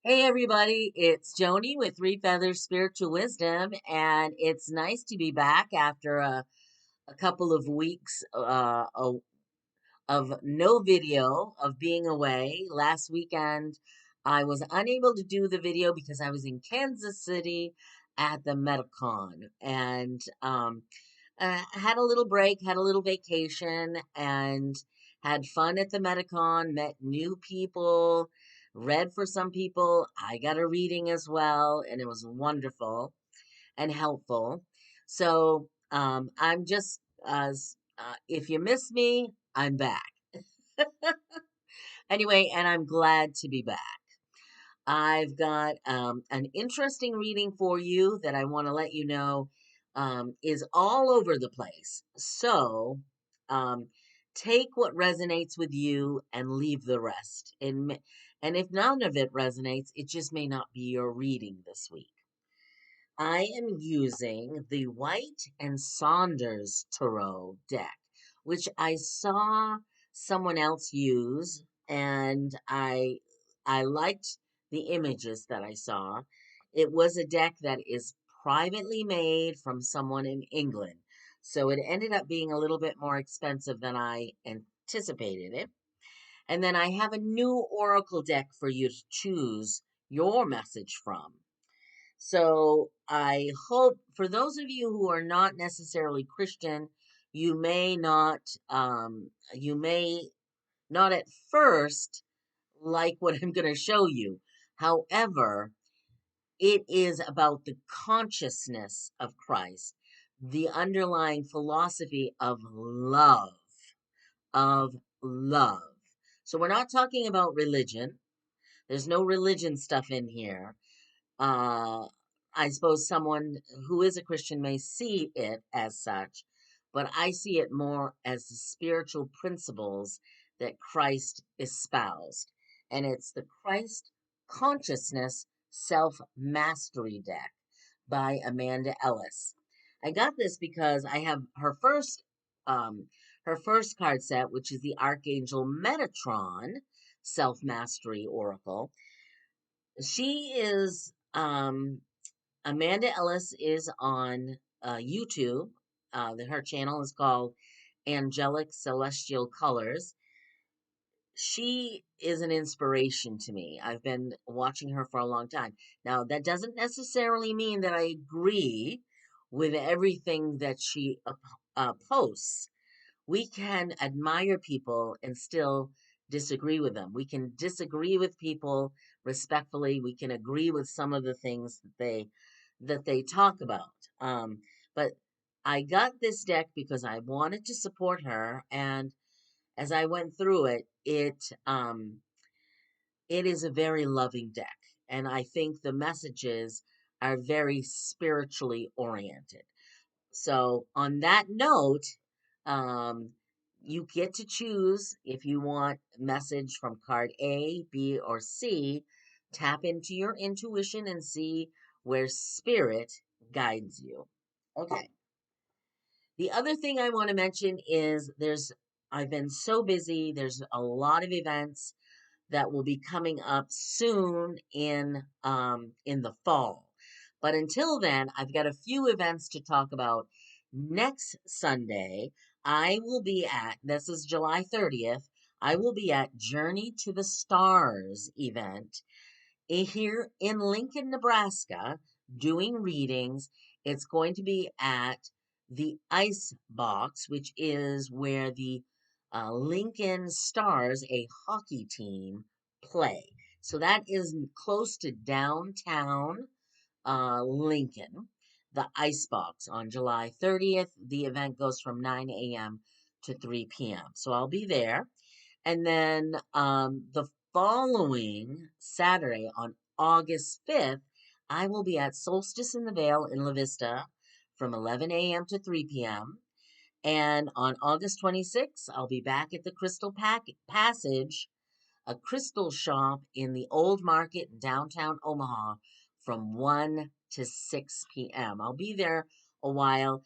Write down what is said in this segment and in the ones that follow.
Hey everybody, it's Joni with Three Feathers Spiritual Wisdom, and it's nice to be back after a couple of weeks of no video, of being away. Last weekend, I was unable to do the video because I was in Kansas City at the Metacon, and had a little break, had a little vacation, and had fun at the Metacon, met new people, read for some people. I got a reading as well, and it was wonderful and helpful. So I'm just, if you miss me, I'm back. Anyway, and I'm glad to be back. I've got an interesting reading for you that I want to let you know is all over the place. So um, take what resonates with you and leave the rest. And if none of it resonates, it just may not be your reading this week. I am using the White and Saunders Tarot deck, which I saw someone else use, and I liked the images that I saw. It was a deck that is privately made from someone in England, so it ended up being a little bit more expensive than I anticipated it. And then I have a new oracle deck for you to choose your message from. So I hope for those of you who are not necessarily Christian, you may not at first like what I'm going to show you. However, it is about the consciousness of Christ, the underlying philosophy of love. So we're not talking about religion. There's no religion stuff in here. Uh, I suppose someone who is a Christian may see it as such, but I see it more as the spiritual principles that Christ espoused. And it's the Christ Consciousness Self Mastery deck by Amanda Ellis. I got this because I have um, her first card set, which is the Archangel Metatron Self Mastery Oracle. She is Amanda Ellis is on YouTube. Her channel is called Angelic Celestial Colors. She is an inspiration to me. I've been watching her for a long time. Now, that doesn't necessarily mean that I agree with everything that she posts. We can admire people and still disagree with them. We can disagree with people respectfully. We can agree with some of the things that they talk about. But I got this deck because I wanted to support her, and as I went through it, it is a very loving deck, and I think the messages are very spiritually oriented. So, on that note, um, you get to choose if you want a message from card A, B, or C. Tap into your intuition and see where spirit guides you. Okay. The other thing I want to mention is I've been so busy. There's a lot of events that will be coming up soon in the fall. But until then, I've got a few events to talk about. Next Sunday, I will be at, this is July 30th, I will be at Journey to the Stars event here in Lincoln, Nebraska, doing readings. It's going to be at the Ice Box, which is where the Lincoln Stars, a hockey team, play. So that is close to downtown Lincoln, the Ice Box on July 30th. The event goes from 9 a.m. to 3 p.m. So I'll be there. And then the following Saturday on August 5th, I will be at Solstice in the Vale in LaVista from 11 a.m. to 3 p.m. And on August 26th, I'll be back at the Passage, a crystal shop in the Old Market in downtown Omaha from 1 to 6 p.m. I'll be there a while.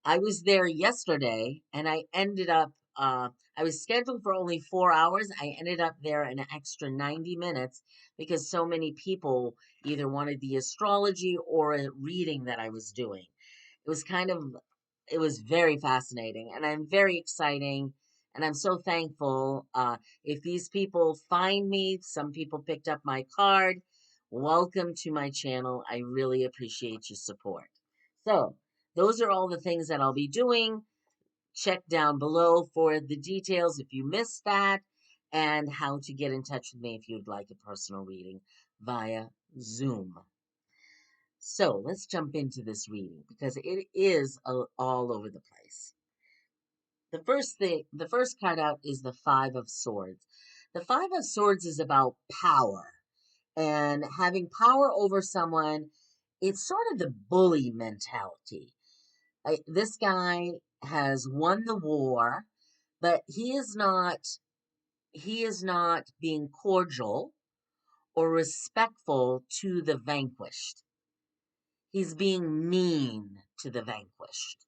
I was there yesterday and I ended up I was scheduled for only 4 hours. I ended up there an extra 90 minutes because so many people either wanted the astrology or a reading that I was doing. It was kind of, it was very fascinating, and I'm very exciting, and I'm so thankful. If these people find me, some people picked up my card. Welcome to my channel. I really appreciate your support. So, those are all the things that I'll be doing. Check down below for the details if you missed that, and how to get in touch with me if you'd like a personal reading via Zoom. So let's jump into this reading because it is all over the place. The first card out is the Five of Swords. The Five of Swords is about power and having power over someone. It's sort of the bully mentality. This guy has won the war, but he is not being cordial or respectful to the vanquished. He's being mean to the vanquished,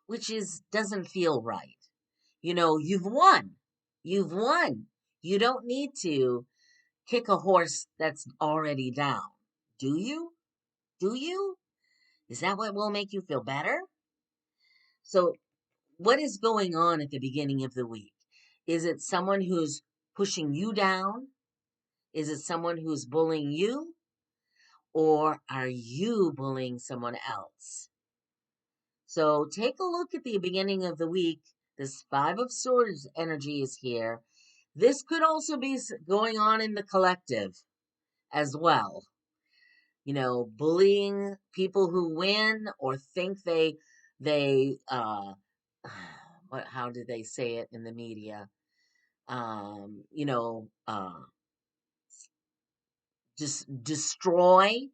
which is doesn't feel right. You know, you've won. You've won. You don't need to kick a horse that's already down. Do you? Do you? Is that what will make you feel better? So, what is going on at the beginning of the week? Is it someone who's pushing you down? Is it someone who's bullying you? Or are you bullying someone else? So take a look at the beginning of the week. This Five of Swords energy is here. This could also be going on in the collective as well. You know, bullying people who win or think they what, how do they say it in the media? You know, just destroy.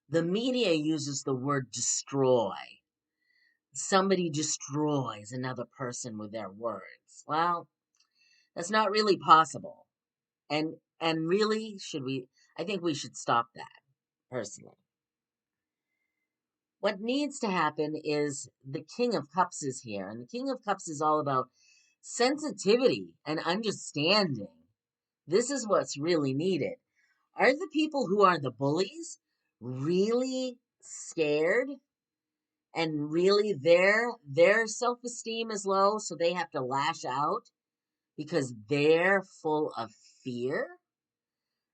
The media uses the word destroy. Somebody destroys another person with their words. Well, that's not really possible. And really, should we, I think we should stop that, personally. What needs to happen is the King of Cups is here, and the King of Cups is all about sensitivity and understanding. This is what's really needed. Are the people who are the bullies really scared, and really their self-esteem is low, so they have to lash out because they're full of fear?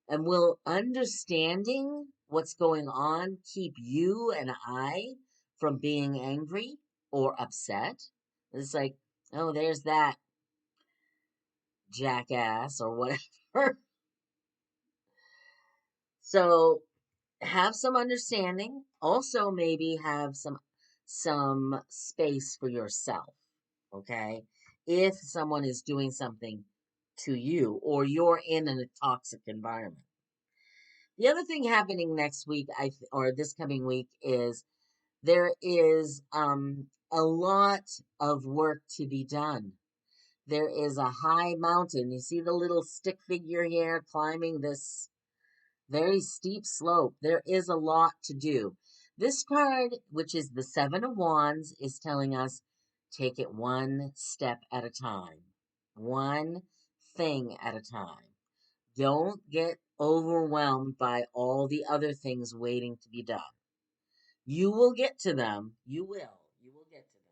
And will understanding what's going on keep you and I from being angry or upset? It's like, oh, there's that jackass or whatever. So have some understanding. Also, maybe have some space for yourself. Okay, if someone is doing something to you or you're in a toxic environment. The other thing happening next week, or this coming week, is there is a lot of work to be done. There is a high mountain. You see the little stick figure here climbing this very steep slope. There is a lot to do. This card, which is the Seven of Wands, is telling us take it one step at a time, one thing at a time. Don't get overwhelmed by all the other things waiting to be done. You will get to them. You will. You will get to them.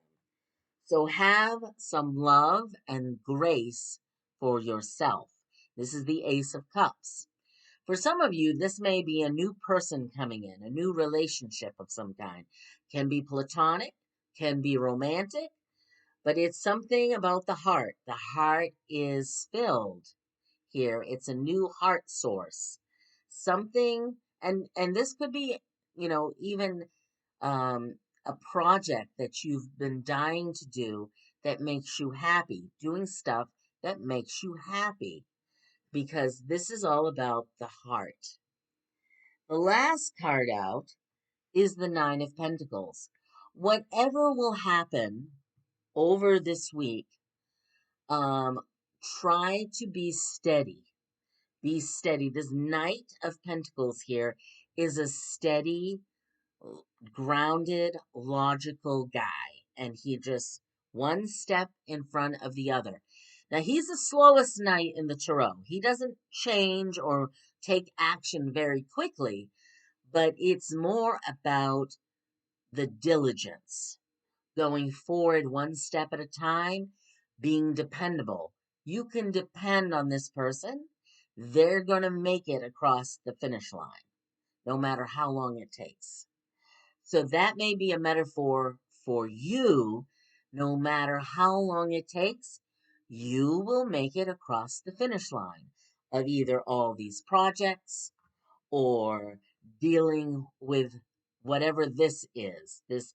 So have some love and grace for yourself. This is the Ace of Cups. For some of you, this may be a new person coming in, a new relationship of some kind. Can be platonic, can be romantic, but it's something about the heart. The heart is filled here. It's a new heart source. Something, and this could be, you know, even a project that you've been dying to do that makes you happy, doing stuff that makes you happy, because this is all about the heart. The last card out is the Nine of Pentacles. Whatever will happen over this week, um, try to be steady. Be steady. This Knight of Pentacles here is a steady, grounded, logical guy. And he just one step in front of the other. Now, he's the slowest knight in the tarot. He doesn't change or take action very quickly, but it's more about the diligence, going forward one step at a time, being dependable. You can depend on this person. They're going to make it across the finish line, no matter how long it takes. So that may be a metaphor for you. No matter how long it takes, you will make it across the finish line of either all these projects or dealing with whatever this is, this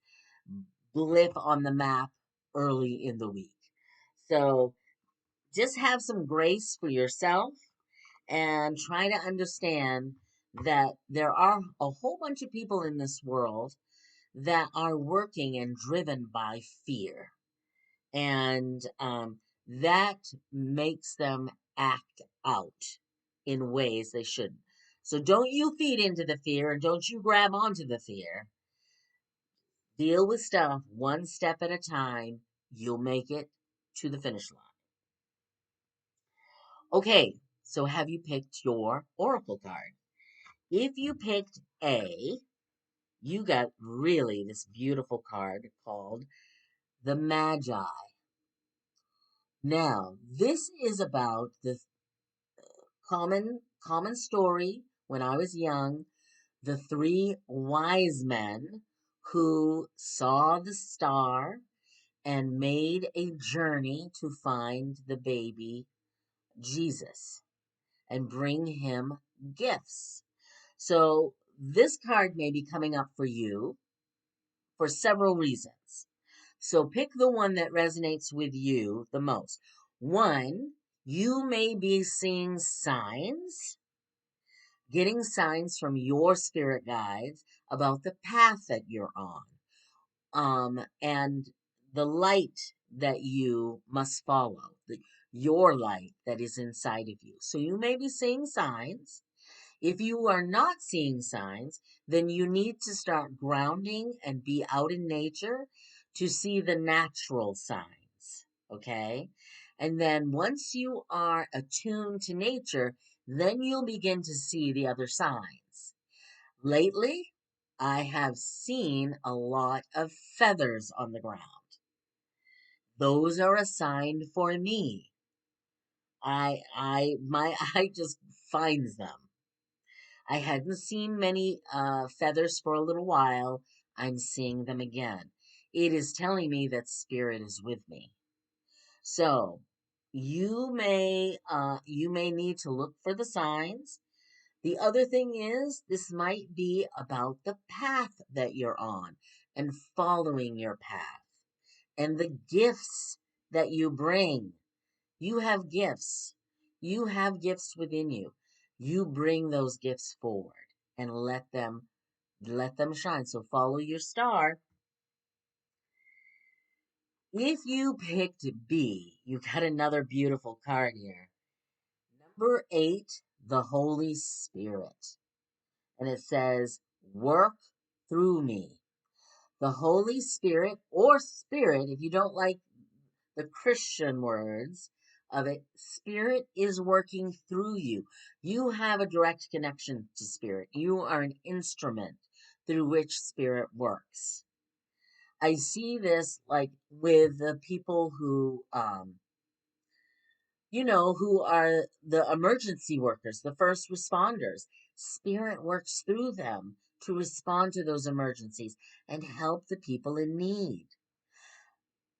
blip on the map early in the week. So just have some grace for yourself and try to understand that there are a whole bunch of people in this world that are working and driven by fear. And that makes them act out in ways they shouldn't. So don't you feed into the fear and don't you grab onto the fear. Deal with stuff one step at a time. You'll make it to the finish line. Okay, so have you picked your oracle card? If you picked A, you got really this beautiful card called the Magi. Now, this is about the common story when I was young, the three wise men who saw the star and made a journey to find the baby Jesus and bring him gifts. So this card may be coming up for you for several reasons. So pick the one that resonates with you the most. One, you may be seeing signs, getting signs from your spirit guides about the path that you're on, and the light that you must follow, your light that is inside of you. So you may be seeing signs. If you are not seeing signs, then you need to start grounding and be out in nature to see the natural signs. Okay? And then once you are attuned to nature, then you'll begin to see the other signs. Lately, I have seen a lot of feathers on the ground. Those are a sign for me. My eye just finds them. I hadn't seen many feathers for a little while. I'm seeing them again. It is telling me that spirit is with me. So you may need to look for the signs. The other thing is this might be about the path that you're on and following your path and the gifts that you bring. You have gifts. You have gifts within you. You bring those gifts forward and let them shine. So follow your star. If you picked B, you got another beautiful card here. Number 8, the Holy Spirit. And it says, work through me. The Holy Spirit, or Spirit, if you don't like the Christian words of it, Spirit is working through you. You have a direct connection to Spirit. You are an instrument through which Spirit works. I see this like with the people who, who are the emergency workers, the first responders. Spirit works through them to respond to those emergencies and help the people in need.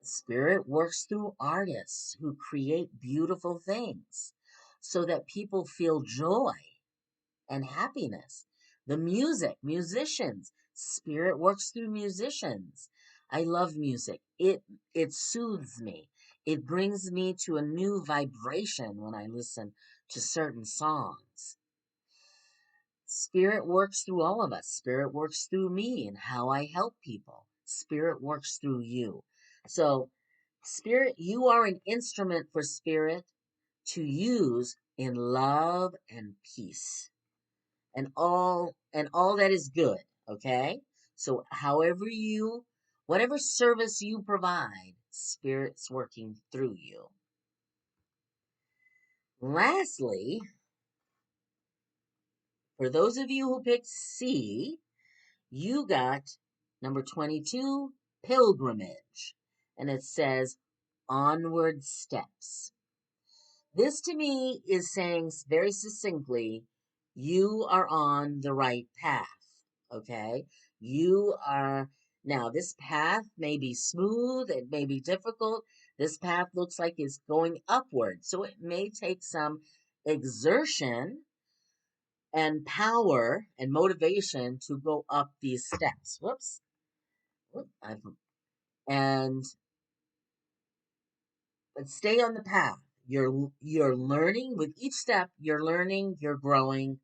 Spirit works through artists who create beautiful things so that people feel joy and happiness. The musicians, spirit works through musicians. I love music. It soothes me. It brings me to a new vibration when I listen to certain songs. Spirit works through all of us. Spirit works through me and how I help people. Spirit works through you. So, Spirit, you are an instrument for Spirit to use in love and peace and all that is good. Okay, so whatever service you provide, Spirit's working through you. Lastly, for those of you who picked C, you got number 22, pilgrimage. And it says onward steps. This to me is saying very succinctly, you are on the right path. Okay? You are, now this path may be smooth, it may be difficult. This path looks like it's going upward. So it may take some exertion and power and motivation to go up these steps. Whoops. And but stay on the path. You're learning with each step, you're learning, you're growing,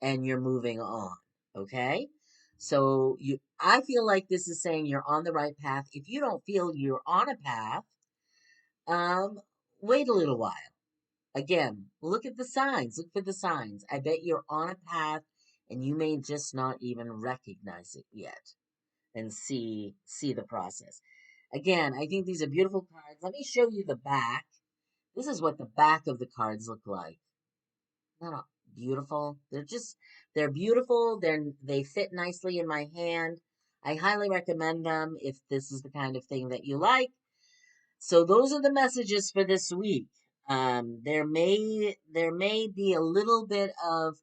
and you're moving on. Okay? So I feel like this is saying you're on the right path. If you don't feel you're on a path, um, wait a little while. Again, look at the signs. Look for the signs. I bet you're on a path and you may just not even recognize it yet and see the process. Again, I think these are beautiful cards. Let me show you the back. This is what the back of the cards look like. Not beautiful. They're beautiful. They fit nicely in my hand. I highly recommend them if this is the kind of thing that you like. So those are the messages for this week. There may be a little bit of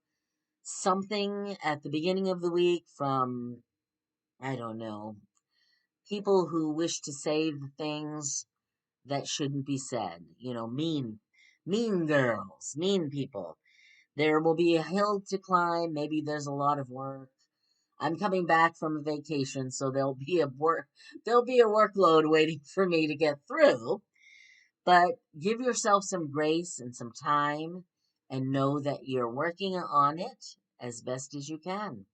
something at the beginning of the week from, I don't know, people who wish to say the things that shouldn't be said. You know, mean girls, mean people. There will be a hill to climb. Maybe there's a lot of work. I'm coming back from a vacation, so there'll be a workload waiting for me to get through. But give yourself some grace and some time and know that you're working on it as best as you can.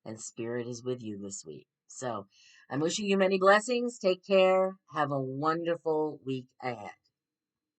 And Spirit is with you this week. So I'm wishing you many blessings. Take care. Have a wonderful week ahead.